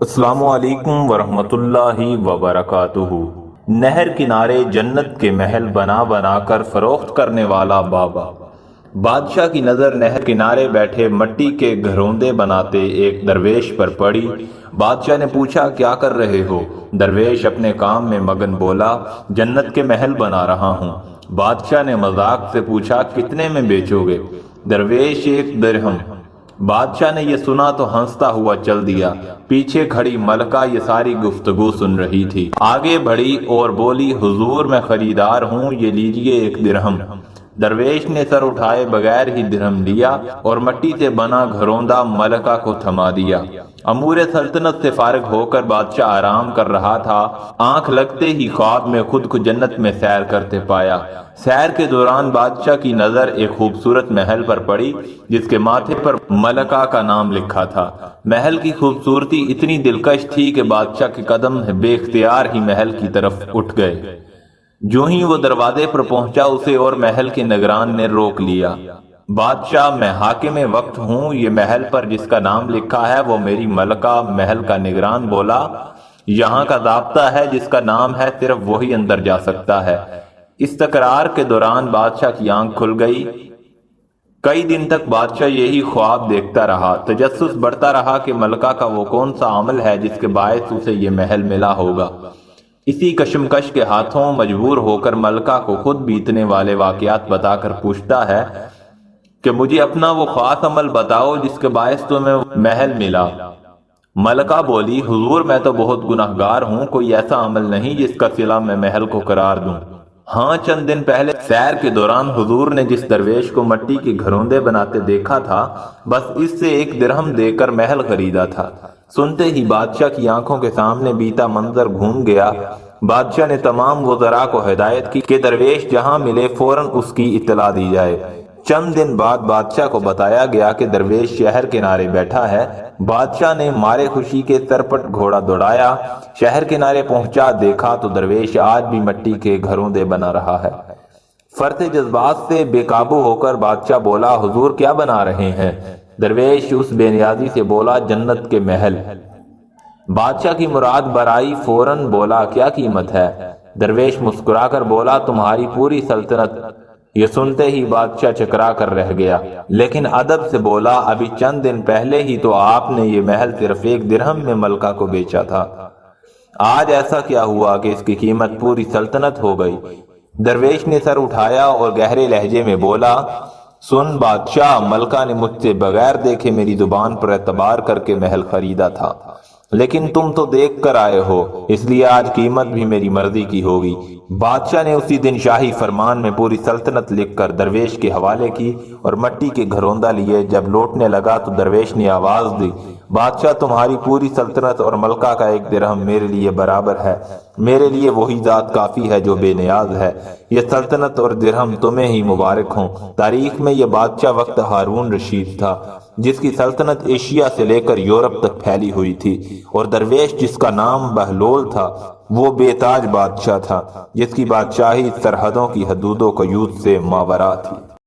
السلام علیکم ورحمۃ اللہ وبرکاتہ۔ نہر کنارے جنت کے محل بنا بنا کر فروخت کرنے والا بابا۔ بادشاہ کی نظر نہر کنارے بیٹھے مٹی کے گھروندے بناتے ایک درویش پر پڑی۔ بادشاہ نے پوچھا، کیا کر رہے ہو؟ درویش اپنے کام میں مگن بولا، جنت کے محل بنا رہا ہوں۔ بادشاہ نے مذاق سے پوچھا، کتنے میں بیچو گے؟ درویش، 1 درہم۔ بادشاہ نے یہ سنا تو ہنستا ہوا چل دیا۔ پیچھے کھڑی ملکہ یہ ساری گفتگو سن رہی تھی۔ آگے بڑھی اور بولی، حضور میں خریدار ہوں، یہ لیجئے 1 درہم۔ درویش نے سر اٹھائے بغیر ہی درہم لیا اور مٹی سے بنا گھروندہ ملکہ کو تھما دیا۔ امور سلطنت سے فارغ ہو کر بادشاہ آرام کر رہا تھا۔ آنکھ لگتے ہی خواب میں خود کو جنت میں سیر کرتے پایا۔ سیر کے دوران بادشاہ کی نظر ایک خوبصورت محل پر پڑی جس کے ماتھے پر ملکہ کا نام لکھا تھا۔ محل کی خوبصورتی اتنی دلکش تھی کہ بادشاہ کے قدم بے اختیار ہی محل کی طرف اٹھ گئے۔ جو ہی وہ دروازے پر پہنچا اسے اور محل کے نگران نے روک لیا۔ بادشاہ، میں حاکم وقت ہوں، یہ محل پر جس کا نام لکھا ہے وہ میری ملکہ۔ محل کا نگران بولا، یہاں کا ضابطہ ہے، جس کا نام ہے صرف وہی اندر جا سکتا ہے۔ اس تکرار کے دوران بادشاہ کی آنکھ کھل گئی۔ کئی دن تک بادشاہ یہی خواب دیکھتا رہا۔ تجسس بڑھتا رہا کہ ملکہ کا وہ کون سا عمل ہے جس کے باعث اسے یہ محل ملا ہوگا۔ اسی کشمکش کے ہاتھوں مجبور ہو کر ملکہ کو خود بیتنے والے واقعات بتا کر پوچھتا ہے کہ مجھے اپنا وہ خاص عمل بتاؤ جس کے باعث تمہیں محل ملا۔ ملکہ بولی، حضور میں تو بہت گناہگار ہوں، کوئی ایسا عمل نہیں جس کا صلہ میں محل کو قرار دوں۔ ہاں، چند دن پہلے سیر کے دوران حضور نے جس درویش کو مٹی کے گھروندے بناتے دیکھا تھا، بس اس سے 1 درہم دے کر محل خریدا تھا۔ سنتے ہی بادشاہ کی آنکھوں کے سامنے بیتا منظر گھوم گیا۔ بادشاہ نے تمام وزراء کو ہدایت کی کہ درویش جہاں ملے فوراً اس کی اطلاع دی جائے۔ چند دن بعد بادشاہ کو بتایا گیا کہ درویش شہر کنارے بیٹھا ہے۔ بادشاہ نے مارے خوشی کے سرپٹ گھوڑا دوڑایا۔ شہر کنارے پہنچا، دیکھا تو درویش آج بھی مٹی کے گھروندے بنا رہا ہے۔ فرط جذبات سے بے قابو ہو کر بادشاہ بولا، حضور کیا بنا رہے ہیں؟ درویش اس بے نیازی سے بولا، جنت کے محل۔ بادشاہ کی مراد برائی، فوراً بولا، کیا قیمت ہے؟ درویش مسکرا کر بولا، تمہاری پوری سلطنت۔ یہ سنتے ہی بادشاہ چکرا کر رہ گیا، لیکن ادب سے بولا، ابھی چند دن پہلے ہی تو آپ نے یہ محل صرف 1 درہم میں ملکہ کو بیچا تھا۔ آج ایسا کیا ہوا کہ اس کی قیمت پوری سلطنت ہو گئی؟ درویش نے سر اٹھایا اور گہرے لہجے میں بولا، سن بادشاہ، ملکہ نے مجھ سے بغیر دیکھے میری زبان پر اعتبار کر کے محل خریدا تھا، لیکن تم تو دیکھ کر آئے ہو، اس لیے آج قیمت بھی میری مرضی کی ہوگی۔ بادشاہ نے اسی دن شاہی فرمان میں پوری سلطنت لکھ کر درویش کے حوالے کی اور مٹی کے گھروندہ لیے۔ جب لوٹنے لگا تو درویش نے آواز دی، بادشاہ، تمہاری پوری سلطنت اور ملکہ کا 1 درہم میرے لیے برابر ہے۔ میرے لیے وہی ذات کافی ہے جو بے نیاز ہے۔ یہ سلطنت اور درہم تمہیں ہی مبارک ہوں۔ تاریخ میں یہ بادشاہ وقت ہارون رشید تھا جس کی سلطنت ایشیا سے لے کر یورپ تک پھیلی ہوئی تھی، اور درویش جس کا نام بہلول تھا وہ بے تاج بادشاہ تھا جس کی بادشاہی سرحدوں کی حدود و قیود سے ماورا تھی۔